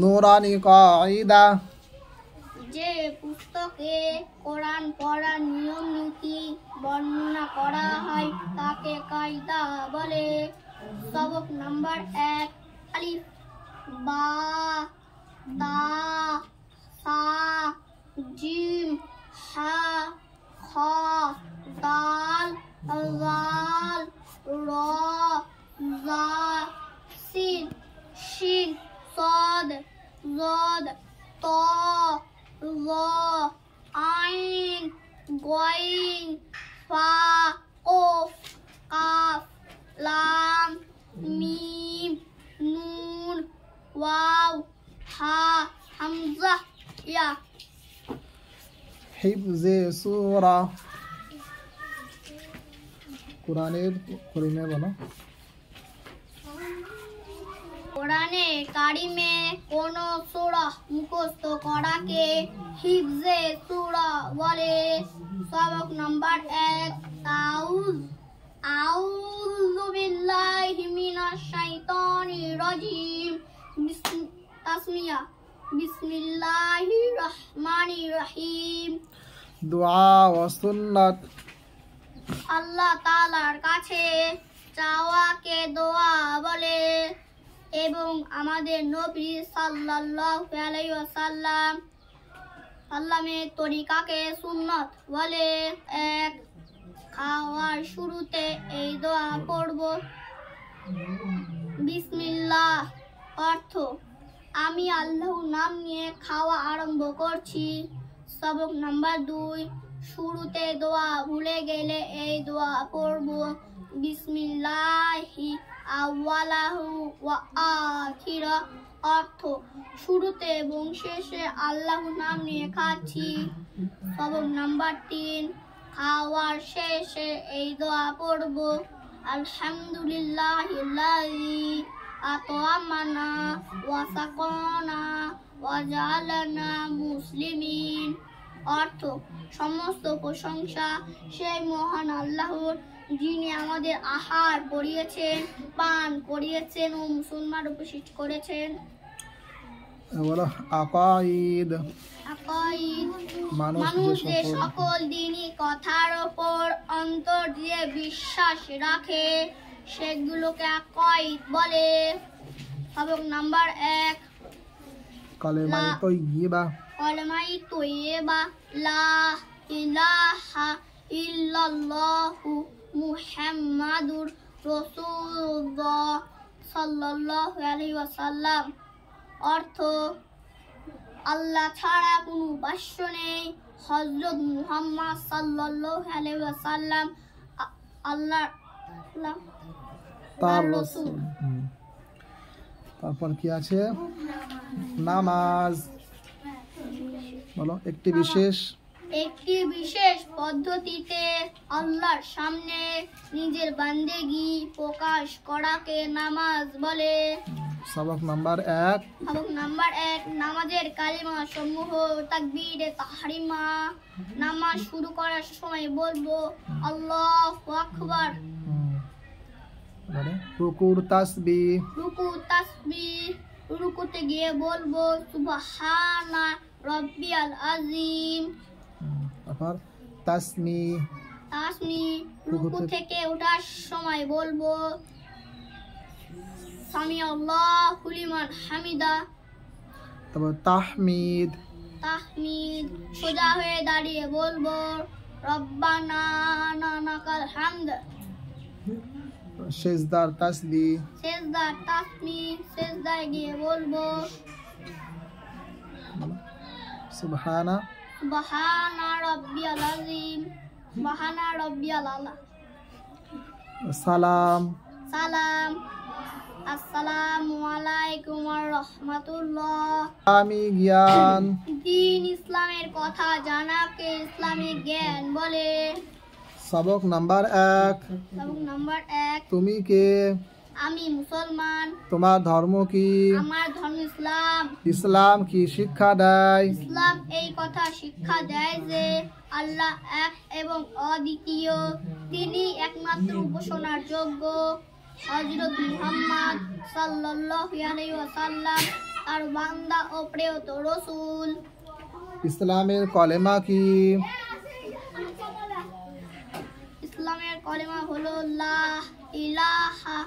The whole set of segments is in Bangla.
নুরানি কায়দা। যে পুস্তকে কোরআন পড়ার নিয়ম নীতি বর্ণনা করা হয় তাকে কায়দা বলে। সবক নাম্বার 1 আলিফ বা তা সা জিম হা খ দাল জাল র জা সিন শিন صاد ضاد طاء ظاء عين غين فاء قاف قاف لام ميم نون واو ها همزة يا হিফজে সূরা। কোরআনের কারিমে বলো। কোরআনে কারিমে কোন সূরা মুখস্থ করাকে হিফজে সূরা বলে। সবক নাম্বার 1 আউযু বিল্লাহি মিনাশ শাইতানির রাজিম। তাসমিয়া বিসমিল্লাহির রহমানির রহিম। দুআ ওয়া সুন্নাত। আল্লাহ তাআলার কাছে চাওয়াকে দোয়া বলে এবং আমাদের নবী সাল্লাল্লাহু আলাইহি ওয়াসাল্লাম সাল্লামের তরিকাকে সুন্নাত বলে। 1 খাওয়ার শুরুতে এই দোয়া পড়ব। বিসমিল্লাহ অর্থ আমি আল্লাহর নাম নিয়ে খাওয়া আরম্ভ করছি। সবক নাম্বার 2 শুরুতে দোয়া ভুলে গেলে এই দোয়া পড়ব। বিসমিল্লাহি আওয়ালাহু ওয়া আখিরা অর্থ শুরুতে এবং শেষে আল্লাহর নাম নিয়ে খাচ্ছি। সবক নাম্বার 3 খাওয়ার শেষে এই দোয়া পড়ব। আলহামদুলিল্লাহিল্লাযী আত'আমানা ওয়া সাকানা ওয়া জাআলানা মুসলিমিন অর্থ সমস্ত প্রশংসা সেই মহান আল্লাহর যিনি আমাদের আহার করিয়েছেন পান করিয়েছেন ও মুসলমান উপস্থিত করেছেন। বলো আকাইদ। আকাইদ মানুষ যে সকল দিনই কথার ওপর অন্তর দিয়ে বিশ্বাস রাখে সেগুলোকে আকাইদ বলে। সবক নাম্বার 1 কালেমায়ে তাইয়্যিবা। কালেমায়ে তাইয়্যিবা লা ইলাহা ইল্লাল্লাহু মুহাম্মাদুর রাসূলুল্লাহ সাল্লাল্লাহু আলাইহি ওয়াসাল্লাম অর্থ আল্লাহ ছাড়া কোনো উপাস্য নেই। হযরত মুহাম্মদ সাল্লাল্লাহু আলাইহি ওয়াসাল্লাম আল্লাহ তার রাসূল। তারপর কি আছে? নামাজ বলো। একটি বিশেষ পদ্ধতিতে আল্লাহর সামনে নিজের বান্দেগি প্রকাশ করাকে নামাজ বলে। সবক নাম্বার 1 নামাজের কালিমা সমূহ তাকবীরে তাহরিমা। নামাজ শুরু করার সময় বলবো আল্লাহু আকবার। রুকুর তাসবিহ। রুকুতে গিয়ে বলবো সুবহানা রাব্বিয়াল আযীম। তারপর তাসমিহ। রুকু থেকে ওঠার সময় বলবো সামি আল্লাহু লিমান হামিদা। তারপর তাহমিদ। সোজা হয়ে দাঁড়িয়ে বলবো রব্বানা লাকাল হামদ। সেজদার তাসবিহ। সেজদায় গিয়ে বলবো সুবহানা রাব্বিয়াল আযীম। সুবহানা রাব্বিয়াল আলা। সালাম। আসসালামু আলাইকুম ওয়া রাহমাতুল্লাহ। আমি জ্ঞান। দ্বীন ইসলামের কথা জানাকে ইসলামিক জ্ঞান বলে। সবক নাম্বার 1 তুমি কে? আমি মুসলমান। তোমার ধর্ম কি? আমার ধর্ম ইসলাম। ইসলাম কি শিক্ষা দেয়? ইসলাম এই কথা শিক্ষা দেয় যে আল্লাহ এক এবং অদ্বিতীয়, তিনি একমাত্র উপাসনার যোগ্য। হযরত মুহাম্মদ সাল্লাল্লাহু আলাইহি ওয়াসাল্লাম আর বান্দা ও প্রেরিত রাসূল। ইসলামের কলেমা কি? ইসলামের কলেমা হলো লা ইলাহা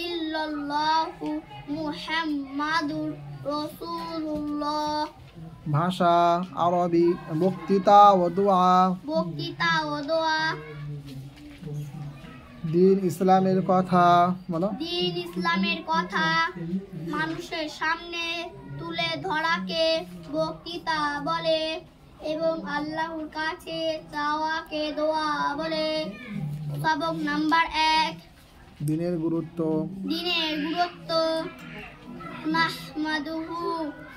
ইল্লাল্লাহু মুহাম্মাদুর রাসূলুল্লাহ। ভাষা আরবি। বক্তৃতা ও দোয়া। বক্তৃতা ও দোয়া। দিন ইসলামের কথা বলো। দিন ইসলামের কথা মানুষের সামনে তুলে ধরাকে বক্তৃতা বলে এবং আল্লাহর কাছে চাওয়াকে দোয়া বলে। সবক নাম্বার 1, দিনের গুরুত্ব। দিনের গুরুত্ব। নাহমাদুহু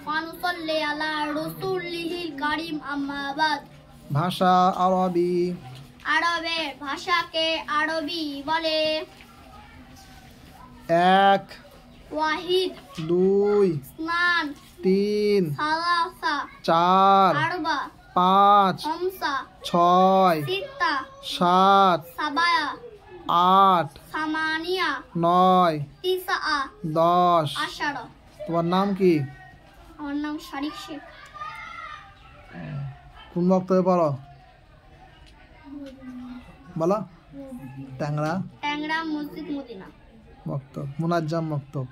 ওয়া নুসাল্লি আলা রাসূলিহিল কারীম, আম্মা বাদ। ভাষা আরবি। আরবের ভাষাকে আরবি বলে। 1 ওয়াহিদ, 2 স্নান, 3 সালাসা, 4 আরবা, 5 হামসা, 6 সিত্তা, 7 সাবায়া, 8 সামানিয়া, 9 তিসা, 10। আশারা। তোমার নাম কি? আমার নাম শারিক শেখ। কোন বক্তব্যে পড়ো বলো। ট্যাংরা ট্যাংরা মসজিদ মদিনা। বক্তব্য। মুনাজ্জাম বক্তব্য।